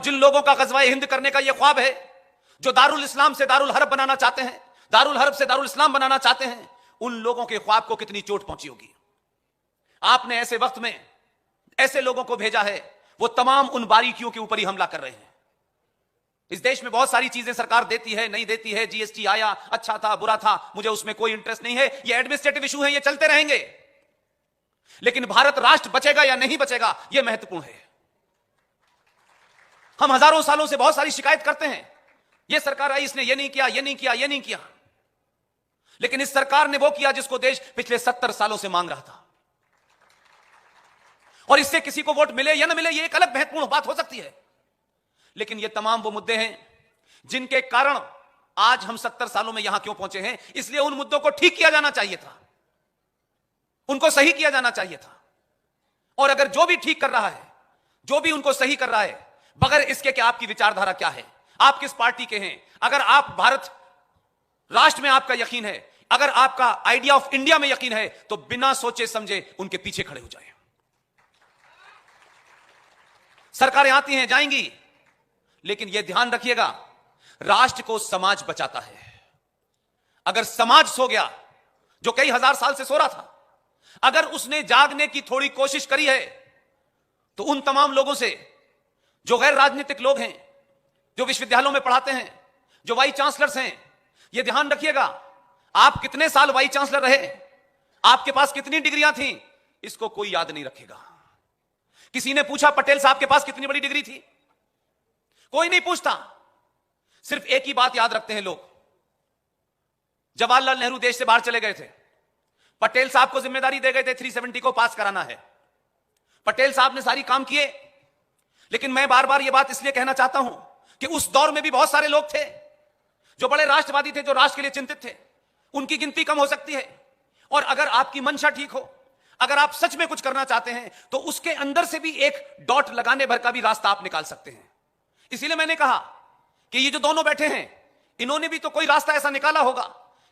जिन लोगों का गज़वाए हिंद करने का यह ख्वाब है, जो दारुल इस्लाम से दारुल हर्ब बनाना चाहते हैं, दारुल हर्ब से दारुल इस्लाम बनाना चाहते हैं, उन लोगों के ख्वाब को कितनी चोट पहुंची होगी। आपने ऐसे वक्त में ऐसे लोगों को भेजा है, वो तमाम उन बारीकियों के ऊपर ही हमला कर रहे हैं। इस देश में बहुत सारी चीजें सरकार देती है, नहीं देती है, जीएसटी आया, अच्छा था, बुरा था, मुझे उसमें कोई इंटरेस्ट नहीं है, ये एडमिनिस्ट्रेटिव इशू है, ये चलते रहेंगे। लेकिन भारत राष्ट्र बचेगा या नहीं बचेगा, यह महत्वपूर्ण है। हम हजारों सालों से बहुत सारी शिकायत करते हैं, यह सरकार आई, इसने ये नहीं किया, ये नहीं किया, ये नहीं किया। लेकिन इस सरकार ने वो किया जिसको देश पिछले 70 सालों से मांग रहा था। और इससे किसी को वोट मिले या ना मिले, यह एक अलग महत्वपूर्ण बात हो सकती है। लेकिन ये तमाम वो मुद्दे हैं जिनके कारण आज हम 70 सालों में यहां क्यों पहुंचे हैं। इसलिए उन मुद्दों को ठीक किया जाना चाहिए था, उनको सही किया जाना चाहिए था। और अगर जो भी ठीक कर रहा है, जो भी उनको सही कर रहा है, बगैर इसके कि आपकी विचारधारा क्या है, आप किस पार्टी के हैं, अगर आप भारत राष्ट्र में आपका यकीन है, अगर आपका आइडिया ऑफ इंडिया में यकीन है, तो बिना सोचे समझे उनके पीछे खड़े हो जाएं। सरकारें आती हैं, जाएंगी, लेकिन यह ध्यान रखिएगा, राष्ट्र को समाज बचाता है। अगर समाज सो गया, जो कई हजार साल से सो रहा था, अगर उसने जागने की थोड़ी कोशिश करी है, तो उन तमाम लोगों से जो गैर राजनीतिक लोग हैं, जो विश्वविद्यालयों में पढ़ाते हैं, जो वाइस चांसलर्स हैं, यह ध्यान रखिएगा, आप कितने साल वाइस चांसलर रहे, आपके पास कितनी डिग्रियां थी, इसको कोई याद नहीं रखेगा। किसी ने पूछा पटेल साहब के पास कितनी बड़ी डिग्री थी? कोई नहीं पूछता। सिर्फ एक ही बात याद रखते हैं लोग, जवाहरलाल नेहरू देश से बाहर चले गए थे, पटेल साहब को जिम्मेदारी दे गए थे 370 को पास कराना है, पटेल साहब ने सारी काम किए। लेकिन मैं बार बार यह बात इसलिए कहना चाहता हूं कि उस दौर में भी बहुत सारे लोग थे जो बड़े राष्ट्रवादी थे, जो राष्ट्र के लिए चिंतित थे, उनकी गिनती कम हो सकती है। और अगर आपकी मंशा ठीक हो, अगर आप सच में कुछ करना चाहते हैं, तो उसके अंदर से भी एक डॉट लगाने भर का भी रास्ता आप निकाल सकते हैं। इसीलिए मैंने कहा कि ये जो दोनों बैठे हैं, इन्होंने भी तो कोई रास्ता ऐसा निकाला होगा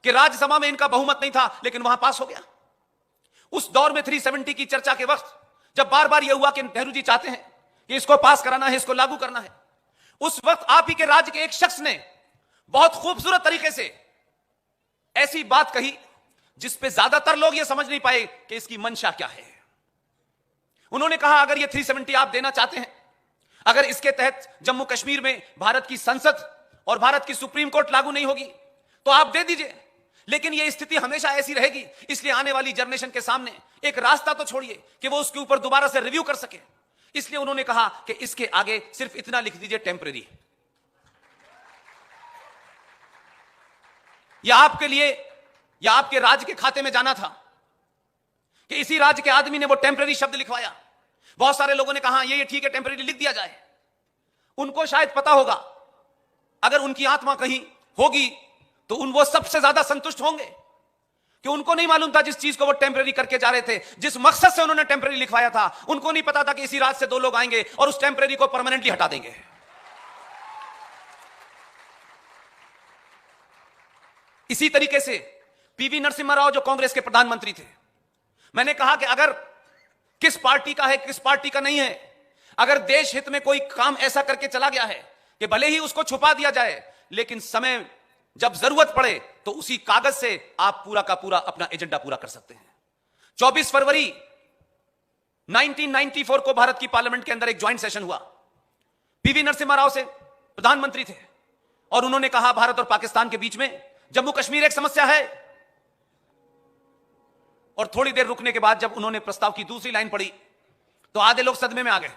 कि राज्यसभा में इनका बहुमत नहीं था, लेकिन वहां पास हो गया। उस दौर में 370 की चर्चा के वक्त जब बार बार यह हुआ कि नेहरू जी चाहते हैं कि इसको पास कराना है, इसको लागू करना है, उस वक्त आप ही के राज्य के एक शख्स ने बहुत खूबसूरत तरीके से ऐसी बात कही जिस पे ज्यादातर लोग यह समझ नहीं पाए कि इसकी मंशा क्या है। उन्होंने कहा, अगर ये 370 आप देना चाहते हैं, अगर इसके तहत जम्मू कश्मीर में भारत की संसद और भारत की सुप्रीम कोर्ट लागू नहीं होगी, तो आप दे दीजिए, लेकिन यह स्थिति हमेशा ऐसी रहेगी। इसलिए आने वाली जनरेशन के सामने एक रास्ता तो छोड़िए कि वो उसके ऊपर दोबारा से रिव्यू कर सके। इसलिए उन्होंने कहा कि इसके आगे सिर्फ इतना लिख दीजिए, टेम्परेरी। यह आपके लिए या आपके राज्य के खाते में जाना था कि इसी राज्य के आदमी ने वो टेम्परेरी शब्द लिखवाया। बहुत सारे लोगों ने कहा ये ठीक है, टेम्परेरी लिख दिया जाए। उनको शायद पता होगा, अगर उनकी आत्मा कहीं होगी तो वो सबसे ज्यादा संतुष्ट होंगे कि उनको नहीं मालूम था जिस चीज को वो टेम्परेरी करके जा रहे थे, जिस मकसद से उन्होंने टेम्परेरी लिखवाया था, उनको नहीं पता था कि इसी राज्य से दो लोग आएंगे और उस टेम्परेरी को परमानेंटली हटा देंगे। इसी तरीके से पीवी नरसिम्हा राव जो कांग्रेस के प्रधानमंत्री थे, मैंने कहा कि अगर किस पार्टी का है, किस पार्टी का नहीं है, अगर देश हित में कोई काम ऐसा करके चला गया है कि भले ही उसको छुपा दिया जाए, लेकिन समय जब जरूरत पड़े तो उसी कागज से आप पूरा का पूरा अपना एजेंडा पूरा कर सकते हैं। 24 फरवरी 1994 को भारत की पार्लियामेंट के अंदर एक ज्वाइंट सेशन हुआ। पीवी नरसिम्हा राव से प्रधानमंत्री थे और उन्होंने कहा, भारत और पाकिस्तान के बीच में जम्मू कश्मीर एक समस्या है। और थोड़ी देर रुकने के बाद जब उन्होंने प्रस्ताव की दूसरी लाइन पढ़ी तो आधे लोग सदमे में आ गए।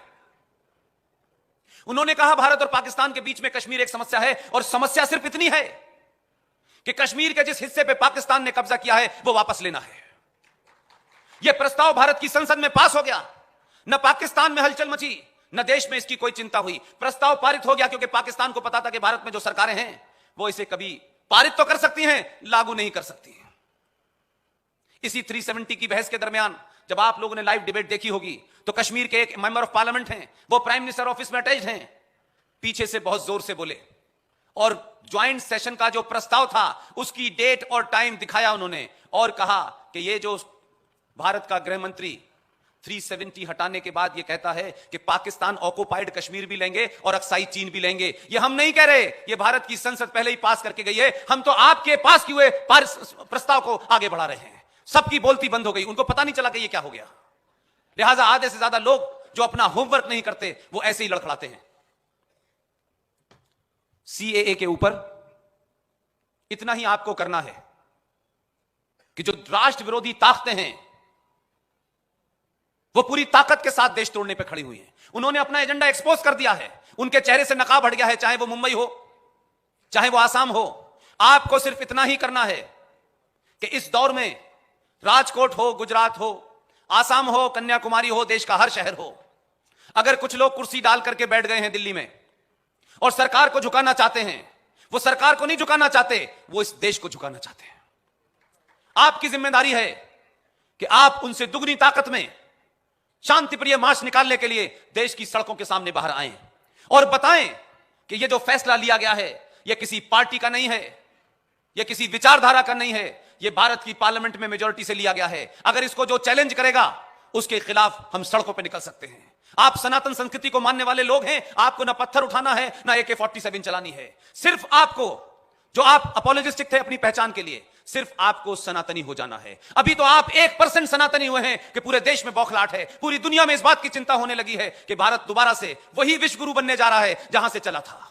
उन्होंने कहा, भारत और पाकिस्तान के बीच में कश्मीर एक समस्या है और समस्या सिर्फ इतनी है कि कश्मीर के जिस हिस्से पे पाकिस्तान ने कब्जा किया है वो वापस लेना है। यह प्रस्ताव भारत की संसद में पास हो गया। न पाकिस्तान में हलचल मची, न देश में इसकी कोई चिंता हुई। प्रस्ताव पारित हो गया क्योंकि पाकिस्तान को पता था कि भारत में जो सरकारें हैं वो इसे कभी पारित तो कर सकती हैं, लागू नहीं कर सकती। इसी 370 की बहस के दरमियान जब आप लोगों ने लाइव डिबेट देखी होगी तो कश्मीर के एक मेंबर ऑफ पार्लियामेंट हैं, वो प्राइम मिनिस्टर ऑफिस में अटैच्ड हैं, पीछे से बहुत जोर से बोले और ज्वाइंट सेशन का जो प्रस्ताव था उसकी डेट और टाइम दिखाया उन्होंने और कहा कि ये जो भारत का गृह मंत्री 370 हटाने के बाद यह कहता है कि पाकिस्तान ऑक्युपाइड कश्मीर भी लेंगे और अक्साई चीन भी लेंगे। यह हम नहीं कह रहे, यह भारत की संसद पहले ही पास करके गई है। हम तो आपके पास किए हुए प्रस्ताव को आगे बढ़ा रहे हैं। सबकी बोलती बंद हो गई, उनको पता नहीं चला कि यह क्या हो गया। लिहाजा आधे से ज्यादा लोग जो अपना होमवर्क नहीं करते वो ऐसे ही लड़खड़ाते हैं। सीएए के ऊपर इतना ही आपको करना है कि जो राष्ट्र विरोधी ताकतें हैं वो पूरी ताकत के साथ देश तोड़ने पर खड़ी हुई हैं। उन्होंने अपना एजेंडा एक्सपोज कर दिया है, उनके चेहरे से नकाब हट गया है, चाहे वो मुंबई हो, चाहे वो आसाम हो। आपको सिर्फ इतना ही करना है कि इस दौर में राजकोट हो, गुजरात हो, आसाम हो, कन्याकुमारी हो, देश का हर शहर हो, अगर कुछ लोग कुर्सी डाल करके बैठ गए हैं दिल्ली में और सरकार को झुकाना चाहते हैं, वो सरकार को नहीं झुकाना चाहते, वो इस देश को झुकाना चाहते हैं। आपकी जिम्मेदारी है कि आप उनसे दुगनी ताकत में शांतिप्रिय मार्च निकालने के लिए देश की सड़कों के सामने बाहर आएं और बताएं कि यह जो फैसला लिया गया है यह किसी पार्टी का नहीं है, यह किसी विचारधारा का नहीं है, यह भारत की पार्लियामेंट में मेजॉरिटी से लिया गया है। अगर इसको जो चैलेंज करेगा उसके खिलाफ हम सड़कों पर निकल सकते हैं। आप सनातन संस्कृति को मानने वाले लोग हैं, आपको ना पत्थर उठाना है ना AK-47 चलानी है। सिर्फ आपको, जो आप अपोलोजिस्टिक थे अपनी पहचान के लिए, सिर्फ आपको सनातनी हो जाना है। अभी तो आप 1% सनातनी हुए हैं कि पूरे देश में बौखलाहट है, पूरी दुनिया में इस बात की चिंता होने लगी है कि भारत दोबारा से वही विश्व गुरु बनने जा रहा है जहां से चला था।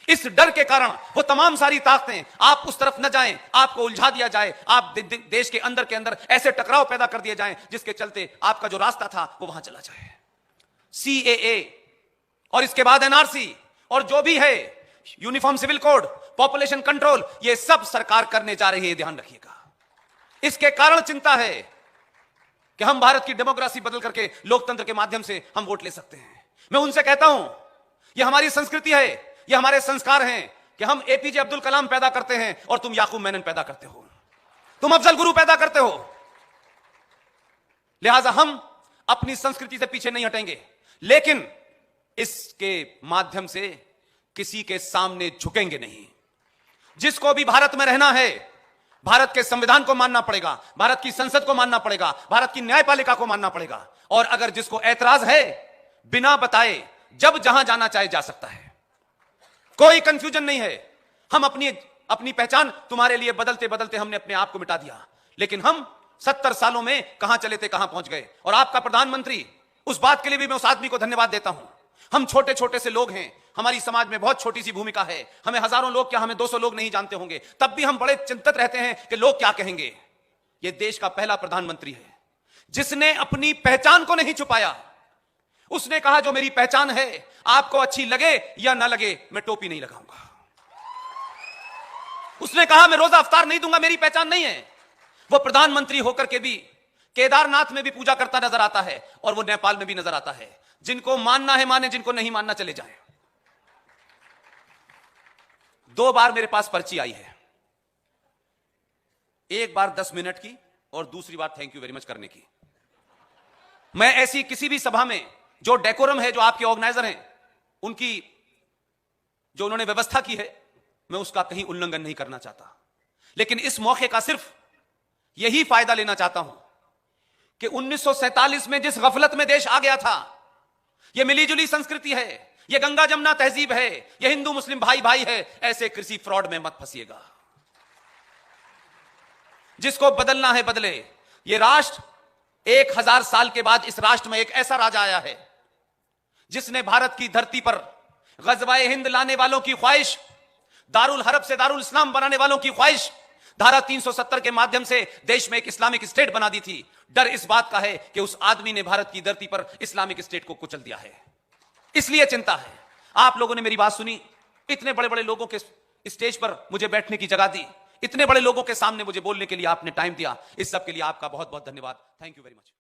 इस डर के कारण वो तमाम सारी ताकतें आप उस तरफ न जाएं, आपको उलझा दिया जाए, आप देश के अंदर ऐसे टकराव पैदा कर दिए जाएं जिसके चलते आपका जो रास्ता था वो वहां चला जाए। CAA और इसके बाद NRC और जो भी है, uniform civil code, population control, ये सब सरकार करने जा रही है, ध्यान रखिएगा। इसके कारण चिंता है कि हम भारत की डेमोक्रेसी बदल करके लोकतंत्र के माध्यम से हम वोट ले सकते हैं। मैं उनसे कहता हूं, यह हमारी संस्कृति है, यह हमारे संस्कार हैं कि हम APJ अब्दुल कलाम पैदा करते हैं और तुम याकूब मेनन पैदा करते हो, तुम अफजल गुरु पैदा करते हो। लिहाजा हम अपनी संस्कृति से पीछे नहीं हटेंगे, लेकिन इसके माध्यम से किसी के सामने झुकेंगे नहीं। जिसको भी भारत में रहना है, भारत के संविधान को मानना पड़ेगा, भारत की संसद को मानना पड़ेगा, भारत की न्यायपालिका को मानना पड़ेगा। और अगर जिसको ऐतराज है, बिना बताए जब जहां जाना चाहे जा सकता है, कोई कंफ्यूजन नहीं है। हम अपनी पहचान तुम्हारे लिए बदलते बदलते हमने अपने आप को मिटा दिया, लेकिन हम 70 सालों में कहां चले थे, कहां पहुंच गए। और आपका प्रधानमंत्री, उस बात के लिए भी मैं उस आदमी को धन्यवाद देता हूं। हम छोटे छोटे से लोग हैं, हमारी समाज में बहुत छोटी सी भूमिका है, हमें हजारों लोग क्या, हमें 200 लोग नहीं जानते होंगे, तब भी हम बड़े चिंतित रहते हैं कि लोग क्या कहेंगे। यह देश का पहला प्रधानमंत्री है जिसने अपनी पहचान को नहीं छुपाया। उसने कहा जो मेरी पहचान है, आपको अच्छी लगे या ना लगे, मैं टोपी नहीं लगाऊंगा। उसने कहा मैं रोजा अफ्तार नहीं दूंगा, मेरी पहचान नहीं है। वो प्रधानमंत्री होकर के भी केदारनाथ में भी पूजा करता नजर आता है और वो नेपाल में भी नजर आता है। जिनको मानना है माने, जिनको नहीं मानना चले जाएं। 2 बार मेरे पास पर्ची आई है, एक बार 10 मिनट की और दूसरी बार थैंक यू वेरी मच करने की। मैं ऐसी किसी भी सभा में जो डेकोरम है, जो आपके ऑर्गेनाइजर हैं, उनकी जो उन्होंने व्यवस्था की है, मैं उसका कहीं उल्लंघन नहीं करना चाहता। लेकिन इस मौके का सिर्फ यही फायदा लेना चाहता हूं कि 1947 में जिस गफलत में देश आ गया था, यह मिलीजुली संस्कृति है, यह गंगा जमुना तहजीब है, यह हिंदू मुस्लिम भाई भाई है। ऐसे किसी फ्रॉड में मत फंसिएगा। जिसको बदलना है बदले। यह राष्ट्र 1000 साल के बाद इस राष्ट्र में एक ऐसा राजा आया है जिसने भारत की धरती पर गजवाए हिंद लाने वालों की ख्वाहिश, दारुल हरब से दारुल इस्लाम बनाने वालों की ख्वाहिश, धारा 370 के माध्यम से देश में एक इस्लामिक स्टेट बना दी थी। डर इस बात का है कि उस आदमी ने भारत की धरती पर इस्लामिक स्टेट को कुचल दिया है, इसलिए चिंता है। आप लोगों ने मेरी बात सुनी, इतने बड़े बड़े लोगों के स्टेज पर मुझे बैठने की जगह दी, इतने बड़े लोगों के सामने मुझे बोलने के लिए आपने टाइम दिया। इस सब के लिए आपका बहुत बहुत धन्यवाद। Thank you very much.